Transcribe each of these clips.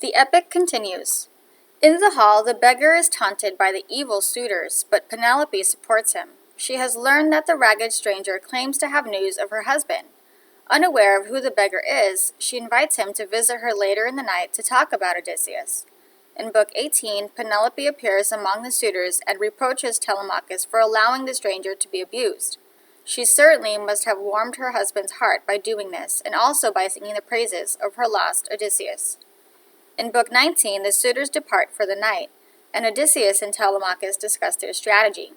The epic continues. In the hall, the beggar is taunted by the evil suitors, but Penelope supports him. She has learned that the ragged stranger claims to have news of her husband. Unaware of who the beggar is, she invites him to visit her later in the night to talk about Odysseus. In Book 18, Penelope appears among the suitors and reproaches Telemachus for allowing the stranger to be abused. She certainly must have warmed her husband's heart by doing this, and also by singing the praises of her lost Odysseus. In Book 19, the suitors depart for the night, and Odysseus and Telemachus discuss their strategy.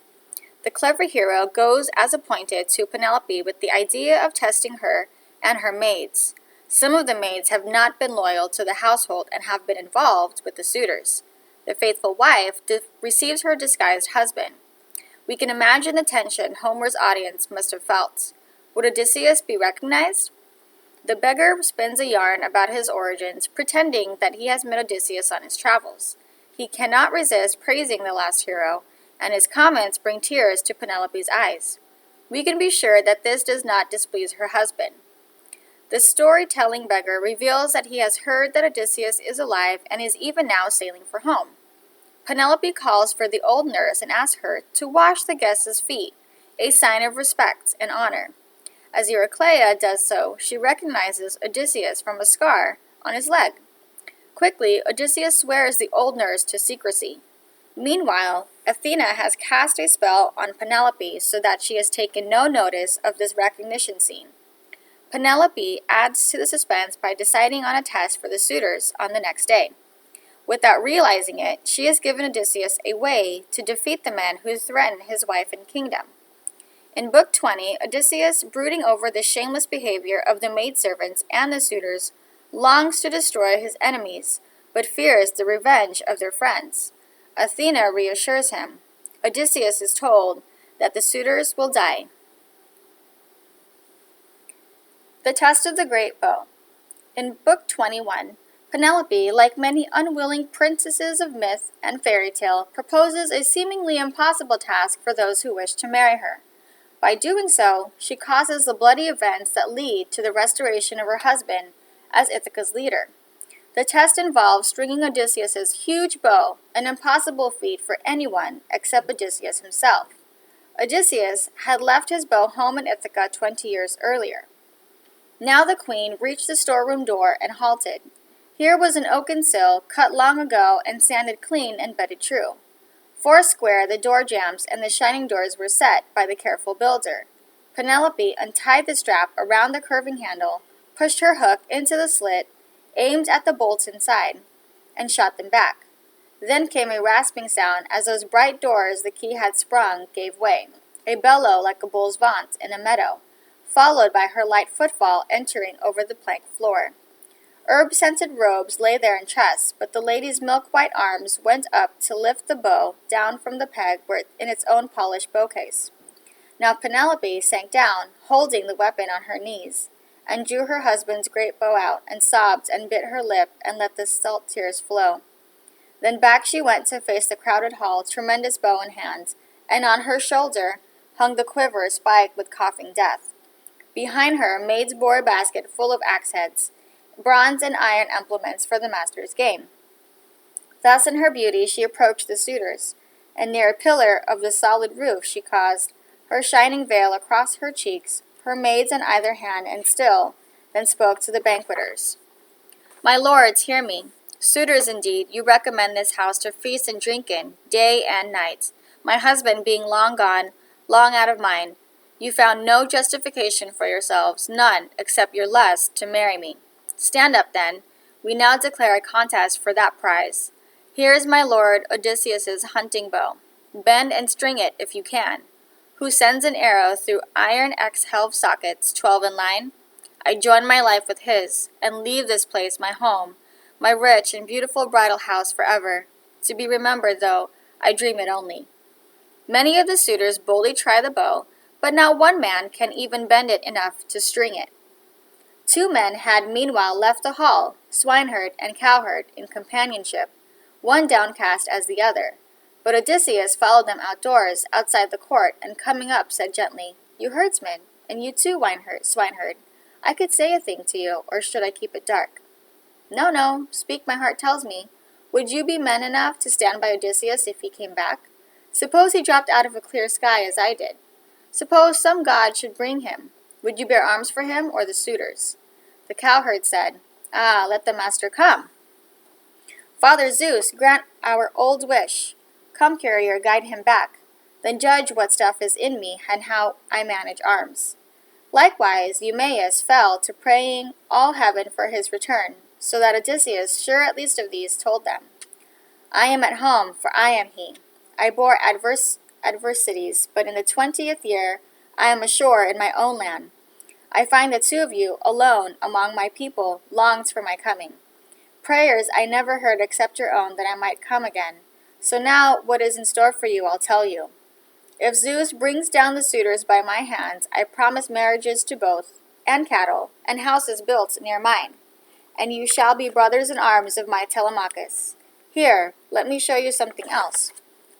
The clever hero goes as appointed to Penelope with the idea of testing her and her maids. Some of the maids have not been loyal to the household and have been involved with the suitors. The faithful wife receives her disguised husband. We can imagine the tension Homer's audience must have felt. Would Odysseus be recognized? The beggar spins a yarn about his origins, pretending that he has met Odysseus on his travels. He cannot resist praising the lost hero, and his comments bring tears to Penelope's eyes. We can be sure that this does not displease her husband. The storytelling beggar reveals that he has heard that Odysseus is alive and is even now sailing for home. Penelope calls for the old nurse and asks her to wash the guest's feet, a sign of respect and honor. As Eurycleia does so, she recognizes Odysseus from a scar on his leg. Quickly, Odysseus swears the old nurse to secrecy. Meanwhile, Athena has cast a spell on Penelope so that she has taken no notice of this recognition scene. Penelope adds to the suspense by deciding on a test for the suitors on the next day. Without realizing it, she has given Odysseus a way to defeat the men who threaten his wife and kingdom. In Book 20, Odysseus, brooding over the shameless behavior of the maidservants and the suitors, longs to destroy his enemies, but fears the revenge of their friends. Athena reassures him. Odysseus is told that the suitors will die. The Test of the Great Bow. In Book 21, Penelope, like many unwilling princesses of myth and fairy tale, proposes a seemingly impossible task for those who wish to marry her. By doing so, she causes the bloody events that lead to the restoration of her husband as Ithaca's leader. The test involves stringing Odysseus' huge bow, an impossible feat for anyone except Odysseus himself. Odysseus had left his bow home in Ithaca 20 years earlier. Now the queen reached the storeroom door and halted. Here was an oaken sill, cut long ago and sanded clean and bedded true. Foursquare the door jambs and the shining doors were set by the careful builder. Penelope untied the strap around the curving handle, pushed her hook into the slit, aimed at the bolts inside, and shot them back. Then came a rasping sound as those bright doors the key had sprung gave way, a bellow like a bull's vaunt in a meadow, followed by her light footfall entering over the plank floor. Herb-scented robes lay there in chests, but the lady's milk-white arms went up to lift the bow down from the peg in its own polished bow-case. Now Penelope sank down, holding the weapon on her knees, and drew her husband's great bow out, and sobbed and bit her lip and let the salt tears flow. Then back she went to face the crowded hall, tremendous bow in hand, and on her shoulder hung the quiver spiked with coughing death. Behind her, maids bore a basket full of axe heads, bronze and iron implements for the master's game. Thus in her beauty she approached the suitors, and near a pillar of the solid roof she caused her shining veil across her cheeks, her maids on either hand, and still, then spoke to the banqueters. My lords, hear me. Suitors indeed, you recommend this house to feast and drink in, day and night. My husband being long gone, long out of mind, you found no justification for yourselves, none, except your lust to marry me. Stand up, then. We now declare a contest for that prize. Here is my lord Odysseus' hunting bow. Bend and string it if you can. Who sends an arrow through iron X-helve sockets, 12 in line? I join my life with his, and leave this place my home, my rich and beautiful bridal house forever, to be remembered though I dream it only. Many of the suitors boldly try the bow, but not one man can even bend it enough to string it. 2 men had meanwhile left the hall, swineherd and cowherd, in companionship, one downcast as the other. But Odysseus followed them outdoors, outside the court, and coming up said gently, You herdsmen, and you too, swineherd, I could say a thing to you, or should I keep it dark? No, no, speak, my heart tells me. Would you be men enough to stand by Odysseus if he came back? Suppose he dropped out of a clear sky as I did. Suppose some god should bring him. Would you bear arms for him or the suitors? The cowherd said, Ah, let the master come. Father Zeus, grant our old wish. Come, courier, guide him back. Then judge what stuff is in me and how I manage arms. Likewise, Eumaeus fell to praying all heaven for his return, so that Odysseus, sure at least of these, told them, I am at home, for I am he. I bore adversities, but in the 20th year I am ashore in my own land. I find the two of you, alone among my people, longs for my coming. Prayers I never heard except your own that I might come again. So now what is in store for you I'll tell you. If Zeus brings down the suitors by my hands, I promise marriages to both, and cattle, and houses built near mine. And you shall be brothers in arms of my Telemachus. Here, let me show you something else.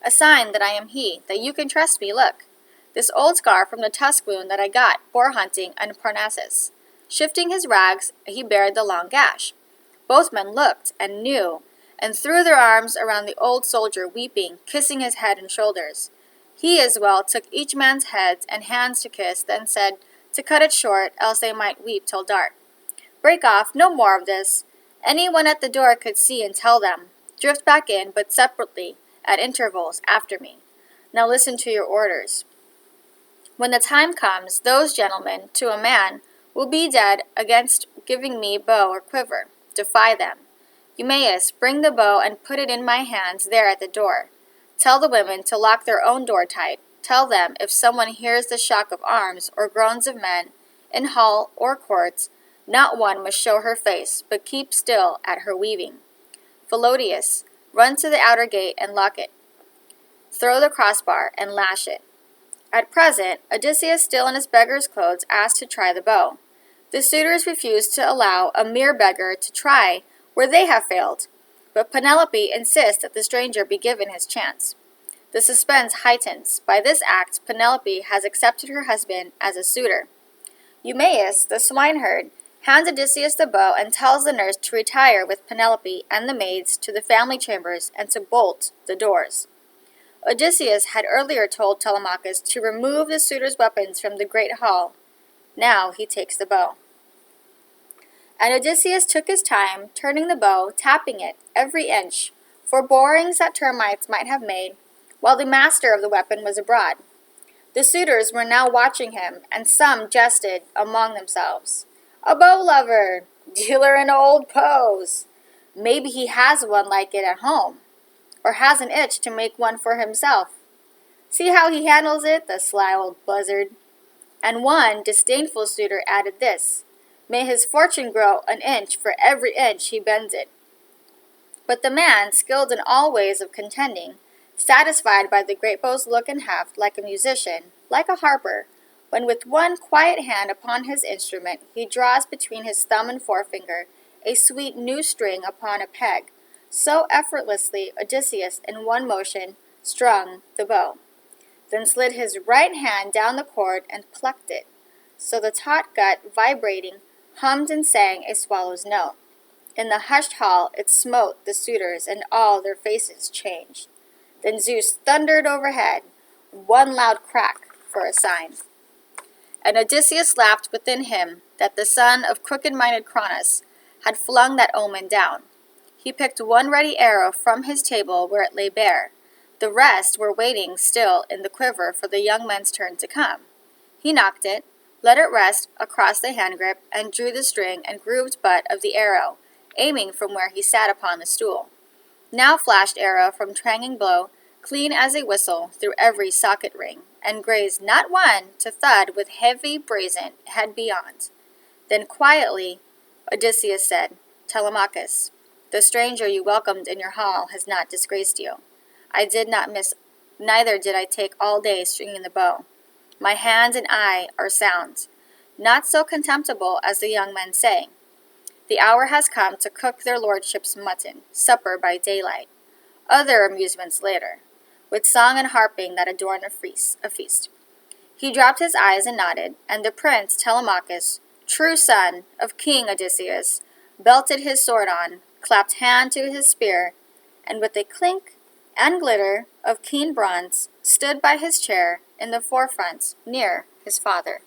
A sign that I am he, that you can trust me, look. This old scar from the tusk wound that I got boar hunting in Parnassus. Shifting his rags, he bared the long gash. Both men looked and knew, and threw their arms around the old soldier, weeping, kissing his head and shoulders. He as well took each man's heads and hands to kiss, then said, to cut it short, else they might weep till dark. Break off, no more of this. Anyone at the door could see and tell them. Drift back in, but separately, at intervals, after me. Now listen to your orders. When the time comes, those gentlemen, to a man, will be dead against giving me bow or quiver. Defy them. Eumaeus, bring the bow and put it in my hands there at the door. Tell the women to lock their own door tight. Tell them, if someone hears the shock of arms or groans of men, in hall or courts, not one must show her face, but keep still at her weaving. Philodius, run to the outer gate and lock it. Throw the crossbar and lash it. At present, Odysseus, still in his beggar's clothes, asked to try the bow. The suitors refused to allow a mere beggar to try where they have failed, but Penelope insists that the stranger be given his chance. The suspense heightens. By this act, Penelope has accepted her husband as a suitor. Eumaeus, the swineherd, hands Odysseus the bow and tells the nurse to retire with Penelope and the maids to the family chambers and to bolt the doors. Odysseus had earlier told Telemachus to remove the suitors' weapons from the great hall. Now he takes the bow. And Odysseus took his time, turning the bow, tapping it every inch, for borings that termites might have made, while the master of the weapon was abroad. The suitors were now watching him, and some jested among themselves. A bow lover, dealer in old bows. Maybe he has one like it at home, or has an itch to make one for himself. See how he handles it, the sly old buzzard. And one disdainful suitor added this, May his fortune grow an inch for every inch he bends it. But the man, skilled in all ways of contending, satisfied by the great bow's look and heft, like a musician, like a harper, when with one quiet hand upon his instrument he draws between his thumb and forefinger a sweet new string upon a peg, so effortlessly Odysseus in one motion strung the bow, then slid his right hand down the cord and plucked it, so the taut gut, vibrating, hummed and sang a swallow's note. In the hushed hall it smote the suitors, and all their faces changed. Then Zeus thundered overhead, one loud crack for a sign. And Odysseus laughed within him that the son of crooked-minded Cronus had flung that omen down. He picked one ready arrow from his table where it lay bare. The rest were waiting still in the quiver for the young men's turn to come. He knocked it, let it rest across the hand-grip, and drew the string and grooved butt of the arrow, aiming from where he sat upon the stool. Now flashed arrow from twanging blow, clean as a whistle, through every socket ring, and grazed not one to thud with heavy brazen head beyond. Then quietly Odysseus said, Telemachus, the stranger you welcomed in your hall has not disgraced you. I did not miss, neither did I take all day stringing the bow. My hand and eye are sound, not so contemptible as the young men say. The hour has come to cook their lordships' mutton, supper by daylight, other amusements later, with song and harping that adorn a feast. He dropped his eyes and nodded, and the prince Telemachus, true son of King Odysseus, belted his sword on, clapped hand to his spear, and with a clink and glitter of keen bronze, stood by his chair in the forefront near his father.